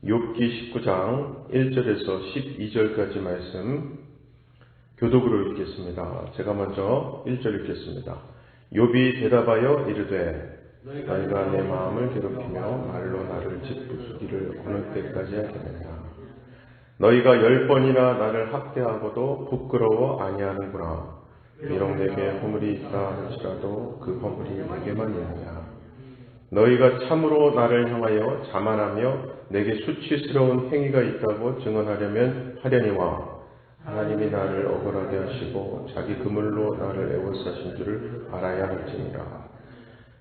욥기 19장 1절에서 12절까지 말씀 교독으로 읽겠습니다. 제가 먼저 1절 읽겠습니다. 욥이 대답하여 이르되 너희가 내 마음을 괴롭히며 말로 나를 짓부수기를 어느 때까지 하겠느냐. 너희가 10번이나 나를 학대하고도 부끄러워 아니하는구나. 비록 내게 허물이 있다 할지라도 그 허물이 내게만 있느냐. 너희가 참으로 나를 향하여 자만하며 내게 수치스러운 행위가 있다고 증언하려면 하려니와 하나님이 나를 억울하게 하시고 자기 그물로 나를 애워싸신 줄을 알아야 할지니라.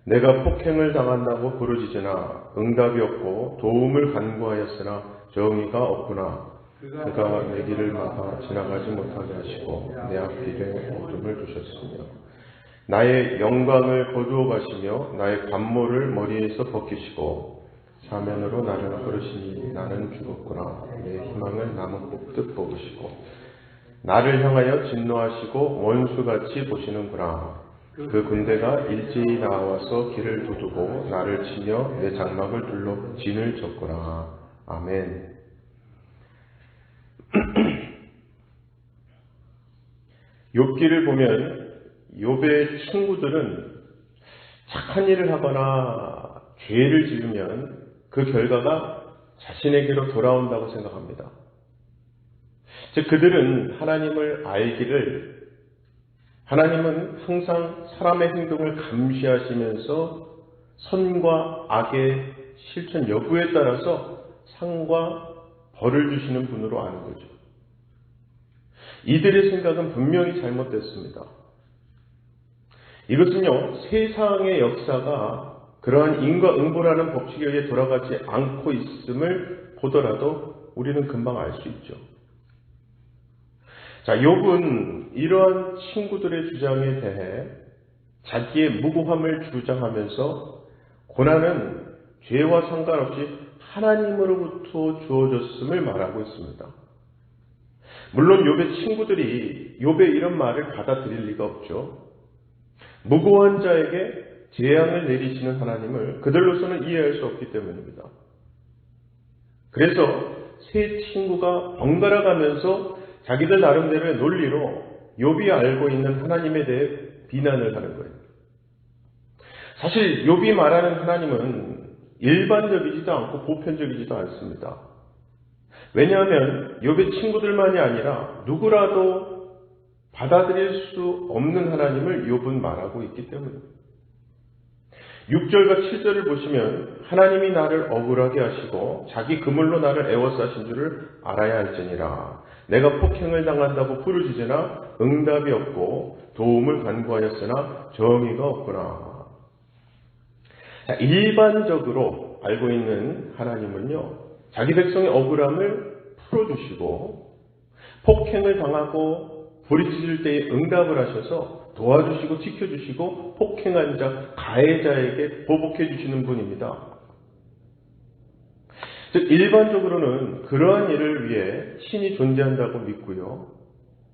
내가 폭행을 당한다고 부르짖으나 응답이 없고 도움을 간구하였으나 정의가 없구나. 그가 내 길을 막아 지나가지 못하게 하시고 내 앞길에 어둠을 두셨으며 나의 영광을 거두어 가시며 나의 관모를 머리에서 벗기시고 사면으로 나를 부르시니 나는 죽었구나. 내 희망을 나무 뽑듯 뽑으시고 나를 향하여 진노하시고 원수같이 보시는구나. 그 군대가 일제히 나와서 길을 두두고 나를 치며 내 장막을 둘러 진을 쳤구나. 아멘. 욥기를 보면 욥의 친구들은 착한 일을 하거나 죄를 지으면 그 결과가 자신에게로 돌아온다고 생각합니다. 즉 그들은 하나님을 알기를 하나님은 항상 사람의 행동을 감시하시면서 선과 악의 실천 여부에 따라서 상과 벌을 주시는 분으로 아는 거죠. 이들의 생각은 분명히 잘못됐습니다. 이것은요, 세상의 역사가 그러한 인과응보라는 법칙에 의해 돌아가지 않고 있음을 보더라도 우리는 금방 알 수 있죠. 자, 욥은 이러한 친구들의 주장에 대해 자기의 무고함을 주장하면서 고난은 죄와 상관없이 하나님으로부터 주어졌음을 말하고 있습니다. 물론 욥의 친구들이 욥의 이런 말을 받아들일 리가 없죠. 무고한 자에게 재앙을 내리시는 하나님을 그들로서는 이해할 수 없기 때문입니다. 그래서 세 친구가 번갈아 가면서 자기들 나름대로의 논리로 욥이 알고 있는 하나님에 대해 비난을 하는 거예요. 사실 욥이 말하는 하나님은 일반적이지도 않고 보편적이지도 않습니다. 왜냐하면 욥의 친구들만이 아니라 누구라도 받아들일 수 없는 하나님을 욥은 말하고 있기 때문입니다. 6절과 7절을 보시면 하나님이 나를 억울하게 하시고 자기 그물로 나를 애워싸신 줄을 알아야 할지니라. 내가 폭행을 당한다고 부르짖으나 응답이 없고 도움을 간구하였으나 정의가 없구나. 자, 일반적으로 알고 있는 하나님은요, 자기 백성의 억울함을 풀어주시고 폭행을 당하고 부르짖을 때에 응답을 하셔서 도와주시고 지켜주시고 폭행한 자, 가해자에게 보복해 주시는 분입니다. 즉 일반적으로는 그러한 일을 위해 신이 존재한다고 믿고요.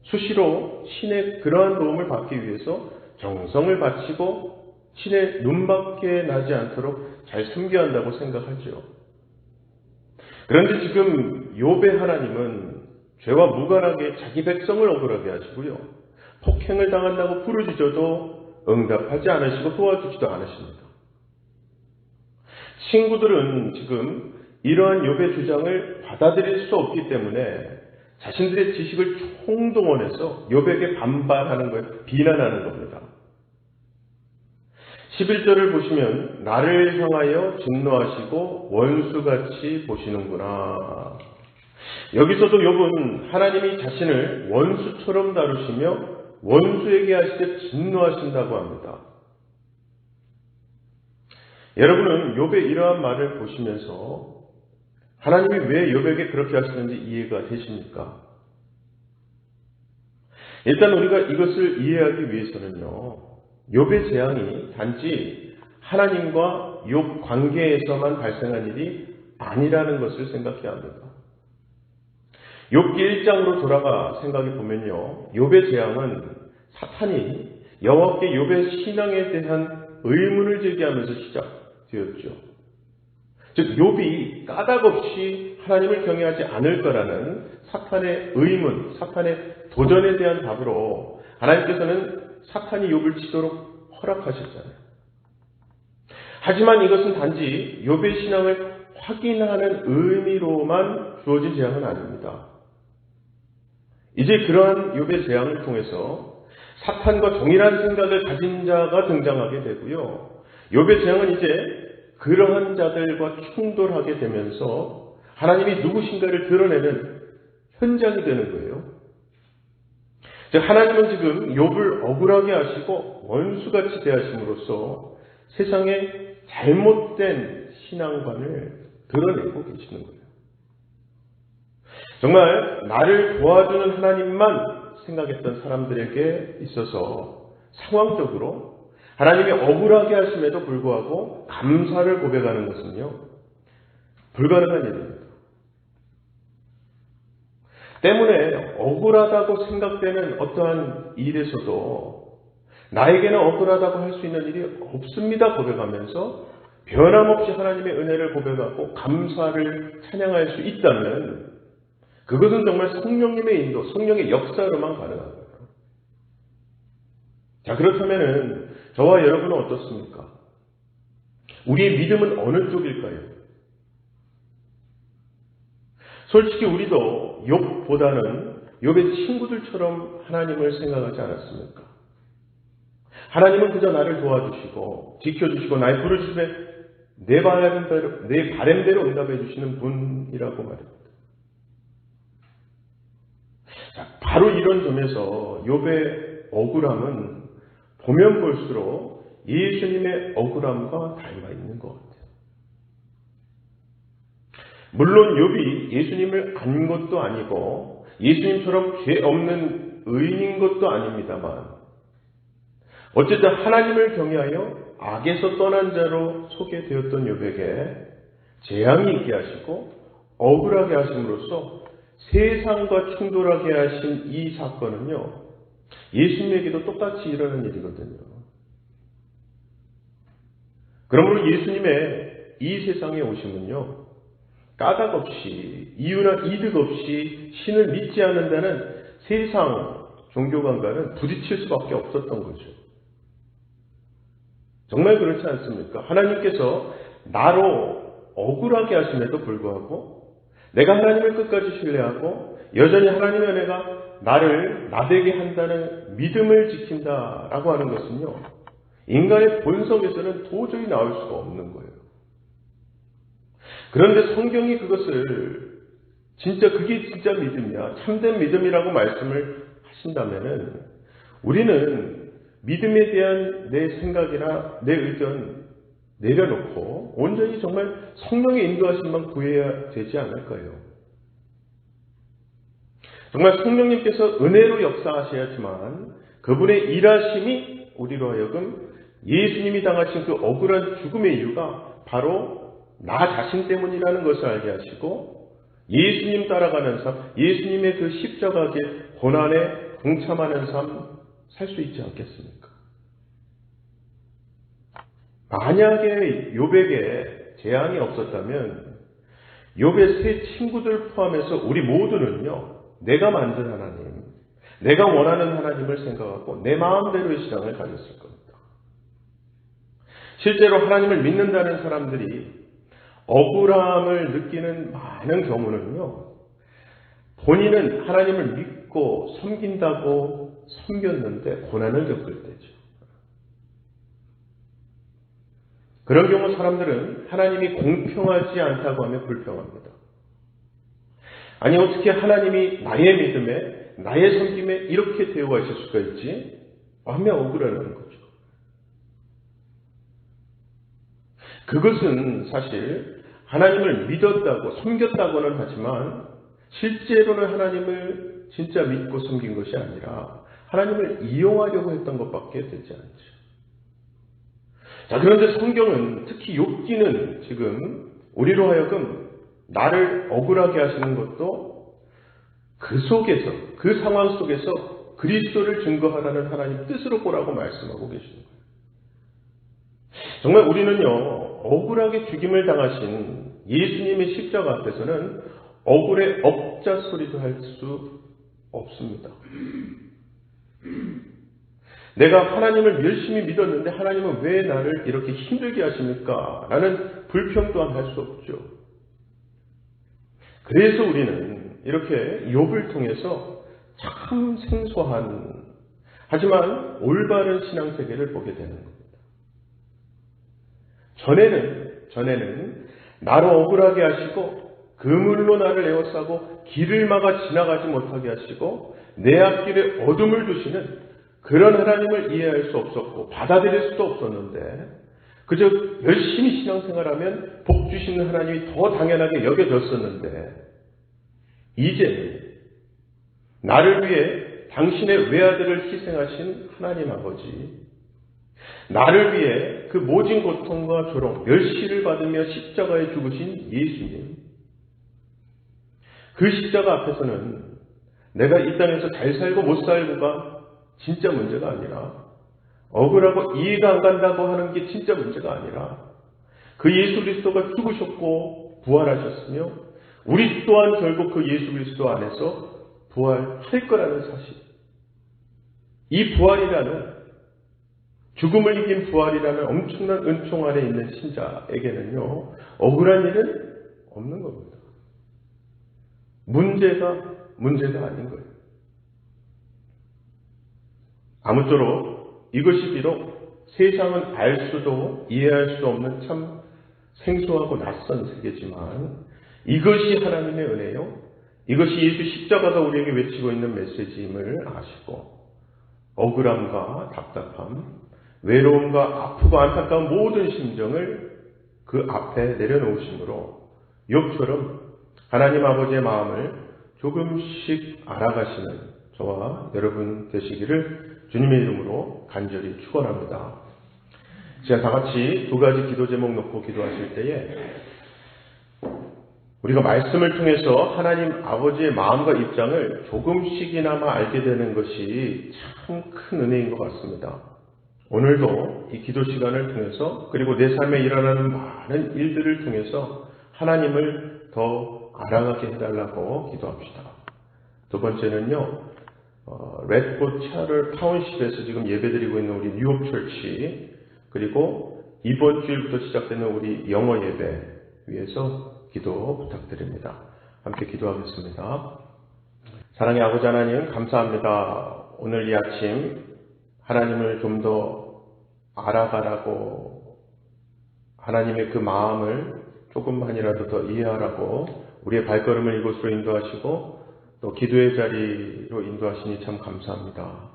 수시로 신의 그러한 도움을 받기 위해서 정성을 바치고 신의 눈밖에 나지 않도록 잘 섬겨야 한다고 생각하죠. 그런데 지금 욥의 하나님은 죄와 무관하게 자기 백성을 억울하게 하시고요. 폭행을 당한다고 부르짖어도 응답하지 않으시고 도와주지도 않으십니다. 친구들은 지금 이러한 욥의 주장을 받아들일 수 없기 때문에 자신들의 지식을 총동원해서 욥에게 반발하는 거예요. 비난하는 겁니다. 11절을 보시면 나를 향하여 진노하시고 원수같이 보시는구나. 여기서도 욥은 하나님이 자신을 원수처럼 다루시며 원수에게 하시되 진노하신다고 합니다. 여러분은 욥의 이러한 말을 보시면서 하나님이 왜 욥에게 그렇게 하시는지 이해가 되십니까? 일단 우리가 이것을 이해하기 위해서는요, 욥의 재앙이 단지 하나님과 욥 관계에서만 발생한 일이 아니라는 것을 생각해야 합니다. 욥기 1장으로 돌아가 생각해 보면요, 욥의 재앙은 사탄이 여호와께 욥의 신앙에 대한 의문을 제기하면서 시작되었죠. 즉 욥이 까닭없이 하나님을 경외하지 않을 거라는 사탄의 의문, 사탄의 도전에 대한 답으로 하나님께서는 사탄이 욥을 치도록 허락하셨잖아요. 하지만 이것은 단지 욥의 신앙을 확인하는 의미로만 주어진 재앙은 아닙니다. 이제 그러한 욥의 재앙을 통해서 사탄과 동일한 생각을 가진 자가 등장하게 되고요. 욥의 재앙은 이제 그러한 자들과 충돌하게 되면서 하나님이 누구신가를 드러내는 현장이 되는 거예요. 즉 하나님은 지금 욥을 억울하게 하시고 원수같이 대하심으로써 세상에 잘못된 신앙관을 드러내고 계시는 거예요. 정말 나를 도와주는 하나님만 생각했던 사람들에게 있어서 상황적으로 하나님이 억울하게 하심에도 불구하고 감사를 고백하는 것은요, 불가능한 일입니다. 때문에 억울하다고 생각되는 어떠한 일에서도 나에게는 억울하다고 할 수 있는 일이 없습니다 고백하면서 변함없이 하나님의 은혜를 고백하고 감사를 찬양할 수 있다면 그것은 정말 성령님의 인도, 성령의 역사로만 가능한 거예요. 자, 그렇다면 저와 여러분은 어떻습니까? 우리의 믿음은 어느 쪽일까요? 솔직히 우리도 욥보다는 욥의 친구들처럼 하나님을 생각하지 않았습니까? 하나님은 그저 나를 도와주시고 지켜주시고 나의 부르심에 내 바램대로 응답해 주시는 분이라고 말입니다. 자, 바로 이런 점에서 욥의 억울함은 보면 볼수록 예수님의 억울함과 닮아 있는 것 같아요. 물론 욥이 예수님을 안 것도 아니고 예수님처럼 죄 없는 의인인 것도 아닙니다만 어쨌든 하나님을 경외하여 악에서 떠난 자로 소개되었던 욥에게 재앙이 있게 하시고 억울하게 하심으로써 세상과 충돌하게 하신 이 사건은요, 예수님에게도 똑같이 일어나는 일이거든요. 그러므로 예수님의 이 세상에 오심은요, 까닭 없이 이유나 이득 없이 신을 믿지 않는다는 세상 종교관과는 부딪힐 수밖에 없었던 거죠. 정말 그렇지 않습니까? 하나님께서 나로 억울하게 하심에도 불구하고 내가 하나님을 끝까지 신뢰하고 여전히 하나님의 은혜가 나를 나되게 한다는 믿음을 지킨다라고 하는 것은요, 인간의 본성에서는 도저히 나올 수가 없는 거예요. 그런데 성경이 그것을 그게 진짜 믿음이야, 참된 믿음이라고 말씀을 하신다면은 우리는 믿음에 대한 내 생각이나 내 의견 내려놓고 온전히 정말 성령의 인도하심만 구해야 되지 않을까요? 정말 성령님께서 은혜로 역사하셔야지만 그분의 일하심이 우리로 하여금 예수님이 당하신 그 억울한 죽음의 이유가 바로 나 자신 때문이라는 것을 알게 하시고 예수님 따라가는 삶, 예수님의 그 십자가의 고난에 동참하는 삶 살 수 있지 않겠습니까? 만약에 욥에게 재앙이 없었다면 욥의 세 친구들 포함해서 우리 모두는요, 내가 만든 하나님, 내가 원하는 하나님을 생각하고 내 마음대로의 신앙을 가졌을 겁니다. 실제로 하나님을 믿는다는 사람들이 억울함을 느끼는 많은 경우는요, 본인은 하나님을 믿고 섬긴다고 섬겼는데 고난을 겪을 때죠. 그런 경우 사람들은 하나님이 공평하지 않다고 하면 불평합니다. 아니 어떻게 하나님이 나의 믿음에 나의 섬김에 이렇게 대우하실 수가 있지? 하며 억울해하는 거죠. 그것은 사실 하나님을 믿었다고 섬겼다고는 하지만 실제로는 하나님을 진짜 믿고 섬긴 것이 아니라 하나님을 이용하려고 했던 것밖에 되지 않죠. 자, 그런데 성경은 특히 욥기는 지금 우리로 하여금 나를 억울하게 하시는 것도 그 속에서, 그 상황 속에서 그리스도를 증거하라는 하나님 뜻으로 보라고 말씀하고 계시는 거예요. 정말 우리는요, 억울하게 죽임을 당하신 예수님의 십자가 앞에서는 억울의 억자 소리도 할 수 없습니다. 내가 하나님을 열심히 믿었는데 하나님은 왜 나를 이렇게 힘들게 하십니까? 라는 불평 또한 할 수 없죠. 그래서 우리는 이렇게 욥을 통해서 참 생소한 하지만 올바른 신앙세계를 보게 되는 겁니다. 전에는 나를 억울하게 하시고 그물로 나를 에워싸고 길을 막아 지나가지 못하게 하시고 내 앞길에 어둠을 두시는 그런 하나님을 이해할 수 없었고 받아들일 수도 없었는데 그저 열심히 신앙생활하면 복 주시는 하나님이 더 당연하게 여겨졌었는데 이제는 나를 위해 당신의 외아들을 희생하신 하나님 아버지, 나를 위해 그 모진 고통과 조롱, 멸시를 받으며 십자가에 죽으신 예수님, 그 십자가 앞에서는 내가 이 땅에서 잘 살고 못 살고가 진짜 문제가 아니라 억울하고 이해가 안 간다고 하는 게 진짜 문제가 아니라 그 예수 그리스도가 죽으셨고 부활하셨으며 우리 또한 결국 그 예수 그리스도 안에서 부활할 거라는 사실, 이 부활이라는 죽음을 이긴 부활이라는 엄청난 은총 안에 있는 신자에게는요 억울한 일은 없는 겁니다. 문제가 아닌 거예요. 아무쪼록 이것이 비록 세상은 알 수도 이해할 수 없는 참 생소하고 낯선 세계지만 이것이 하나님의 은혜요, 이것이 예수 십자가가 우리에게 외치고 있는 메시지임을 아시고 억울함과 답답함, 외로움과 아프고 안타까운 모든 심정을 그 앞에 내려놓으심으로 욥처럼 하나님 아버지의 마음을 조금씩 알아가시는 저와 여러분 되시기를 주님의 이름으로 간절히 축원합니다. 제가 다 같이 두 가지 기도 제목 놓고 기도하실 때에 우리가 말씀을 통해서 하나님 아버지의 마음과 입장을 조금씩이나마 알게 되는 것이 참 큰 은혜인 것 같습니다. 오늘도 이 기도 시간을 통해서 그리고 내 삶에 일어나는 많은 일들을 통해서 하나님을 더 알아가게 해달라고 기도합시다. 두 번째는요, 레드포트 차를 타운십에서 지금 예배드리고 있는 우리 뉴욕 철치, 그리고 이번 주일부터 시작되는 우리 영어 예배 위해서 기도 부탁드립니다. 함께 기도하겠습니다. 사랑의 아버지 하나님 감사합니다. 오늘 이 아침 하나님을 좀 더 알아가라고, 하나님의 그 마음을 조금만이라도 더 이해하라고 우리의 발걸음을 이곳으로 인도하시고 또 기도의 자리로 인도하시니 참 감사합니다.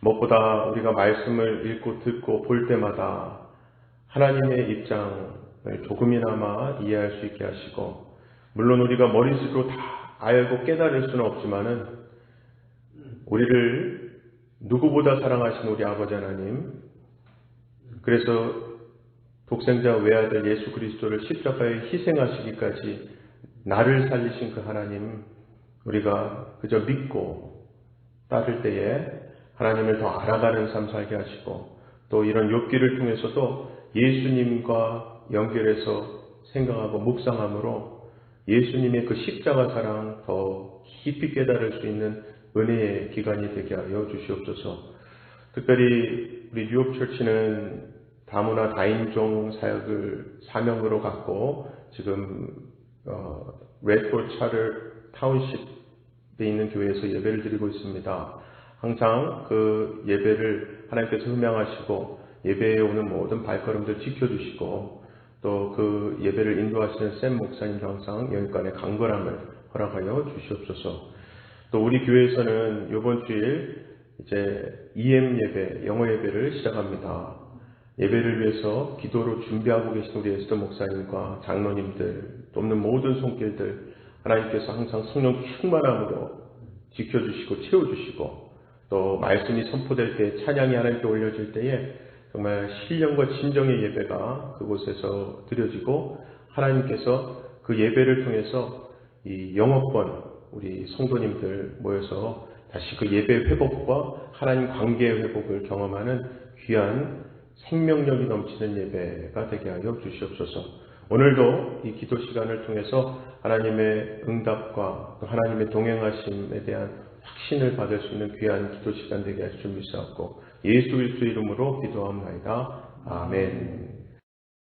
무엇보다 우리가 말씀을 읽고 듣고 볼 때마다 하나님의 입장을 조금이나마 이해할 수 있게 하시고, 물론 우리가 머릿속으로 다 알고 깨달을 수는 없지만은 우리를 누구보다 사랑하신 우리 아버지 하나님, 그래서 독생자 외아들 예수 그리스도를 십자가에 희생하시기까지 나를 살리신 그 하나님, 우리가 그저 믿고 따를 때에 하나님을 더 알아가는 삶 살게 하시고, 또 이런 욥기를 통해서도 예수님과 연결해서 생각하고 묵상함으로 예수님의 그 십자가 사랑 더 깊이 깨달을 수 있는 은혜의 기간이 되게 하여 주시옵소서. 특별히 우리 뉴욕 철치는 다문화 다인종 사역을 사명으로 갖고 지금 레드포트 차를 타운십에 있는 교회에서 예배를 드리고 있습니다. 항상 그 예배를 하나님께서 흠양하시고 예배에 오는 모든 발걸음들 지켜주시고 또 그 예배를 인도하시는 샘 목사님도 항상 영육간의 강건함을 허락하여 주시옵소서. 또 우리 교회에서는 이번 주일 이제 EM 예배, 영어 예배를 시작합니다. 예배를 위해서 기도로 준비하고 계신 우리 에스더 목사님과 장로님들, 또 없는 모든 손길들 하나님께서 항상 성령 충만함으로 지켜주시고 채워주시고, 또 말씀이 선포될 때 찬양이 하나님께 올려질 때에 정말 신령과 진정의 예배가 그곳에서 드려지고, 하나님께서 그 예배를 통해서 이 영어권 우리 성도님들 모여서 다시 그 예배 회복과 하나님 관계의 회복을 경험하는 귀한 생명력이 넘치는 예배가 되게 하여 주시옵소서. 오늘도 이 기도 시간을 통해서 하나님의 응답과 또 하나님의 동행하심에 대한 확신을 받을 수 있는 귀한 기도 시간 되게 하실 줄 믿사옵고 예수 그리스도 이름으로 기도합나이다. 아멘.